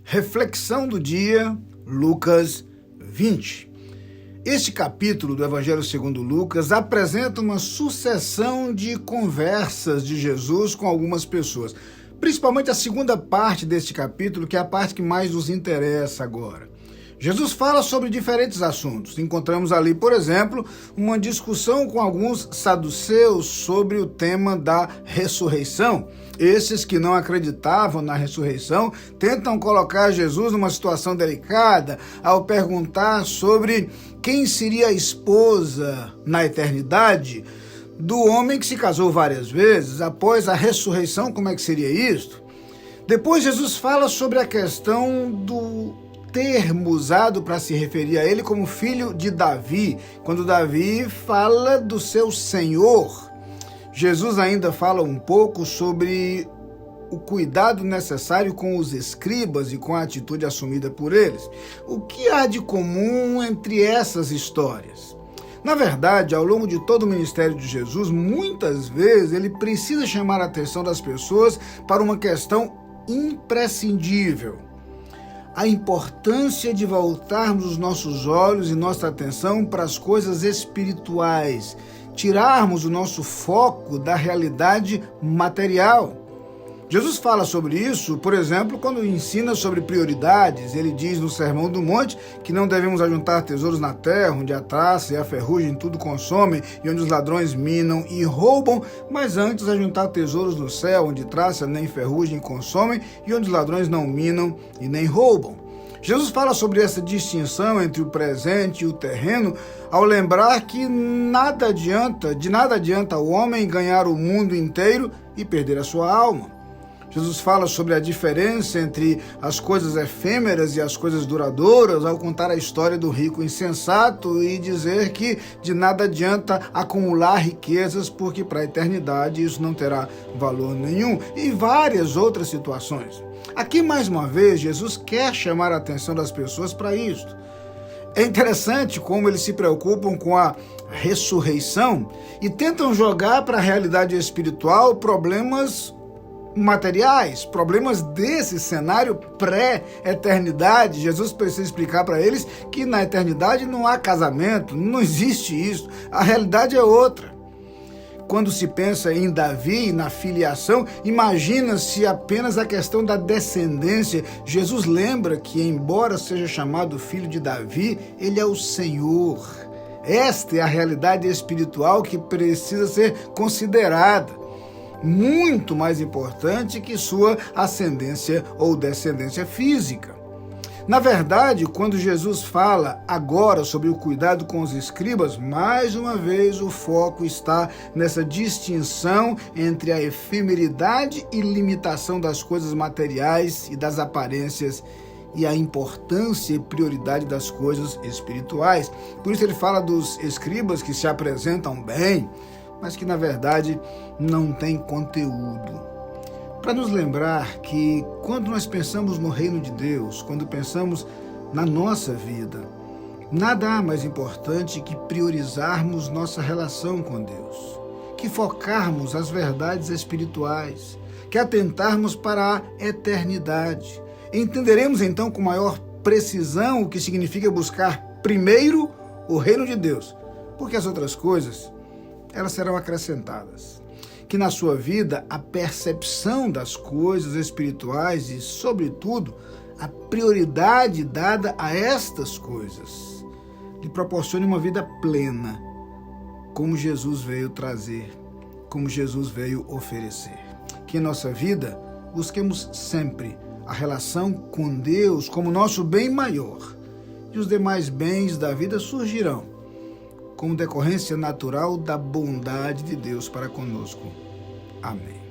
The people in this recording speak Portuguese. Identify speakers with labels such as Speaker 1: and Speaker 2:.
Speaker 1: Reflexão do dia, Lucas 20. Este capítulo do Evangelho segundo Lucas apresenta uma sucessão de conversas de Jesus com algumas pessoas. Principalmente a segunda parte deste capítulo, que é a parte que mais nos interessa agora. Jesus fala sobre diferentes assuntos. Encontramos ali, por exemplo, uma discussão com alguns saduceus sobre o tema da ressurreição. Esses que não acreditavam na ressurreição tentam colocar Jesus numa situação delicada ao perguntar sobre quem seria a esposa na eternidade do homem que se casou várias vezes. Após a ressurreição, como é que seria isto? Depois Jesus fala sobre a questão do termo usado para se referir a ele como filho de Davi, quando Davi fala do seu Senhor. Jesus ainda fala um pouco sobre o cuidado necessário com os escribas e com a atitude assumida por eles. O que há de comum entre essas histórias? Na verdade, ao longo de todo o ministério de Jesus, muitas vezes ele precisa chamar a atenção das pessoas para uma questão imprescindível: a importância de voltarmos os nossos olhos e nossa atenção para as coisas espirituais, tirarmos o nosso foco da realidade material. Jesus fala sobre isso, por exemplo, quando ensina sobre prioridades. Ele diz no Sermão do Monte que não devemos ajuntar tesouros na terra, onde a traça e a ferrugem tudo consomem, e onde os ladrões minam e roubam, mas antes ajuntar tesouros no céu, onde traça nem ferrugem consomem, e onde os ladrões não minam e nem roubam. Jesus fala sobre essa distinção entre o presente e o terreno, ao lembrar que de nada adianta o homem ganhar o mundo inteiro e perder a sua alma. Jesus fala sobre a diferença entre as coisas efêmeras e as coisas duradouras, ao contar a história do rico insensato e dizer que de nada adianta acumular riquezas, porque para a eternidade isso não terá valor nenhum, e várias outras situações. Aqui, mais uma vez, Jesus quer chamar a atenção das pessoas para isto. É interessante como eles se preocupam com a ressurreição e tentam jogar para a realidade espiritual problemas materiais, problemas desse cenário pré-eternidade. Jesus precisa explicar para eles que na eternidade não há casamento, não existe isso, a realidade é outra. Quando se pensa em Davi, na filiação, imagina-se apenas a questão da descendência. Jesus lembra que, embora seja chamado filho de Davi, ele é o Senhor. Esta é a realidade espiritual que precisa ser considerada, muito mais importante que sua ascendência ou descendência física. Na verdade, quando Jesus fala agora sobre o cuidado com os escribas, mais uma vez o foco está nessa distinção entre a efemeridade e limitação das coisas materiais e das aparências e a importância e prioridade das coisas espirituais. Por isso ele fala dos escribas que se apresentam bem, mas que na verdade não têm conteúdo. Para nos lembrar que quando nós pensamos no reino de Deus, quando pensamos na nossa vida, nada há mais importante que priorizarmos nossa relação com Deus, que focarmos as verdades espirituais, que atentarmos para a eternidade. Entenderemos então com maior precisão o que significa buscar primeiro o reino de Deus, porque as outras coisas, elas serão acrescentadas. Que na sua vida a percepção das coisas espirituais e, sobretudo, a prioridade dada a estas coisas lhe proporcione uma vida plena, como Jesus veio trazer, como Jesus veio oferecer. Que em nossa vida busquemos sempre a relação com Deus como nosso bem maior, e os demais bens da vida surgirão como decorrência natural da bondade de Deus para conosco. Amém.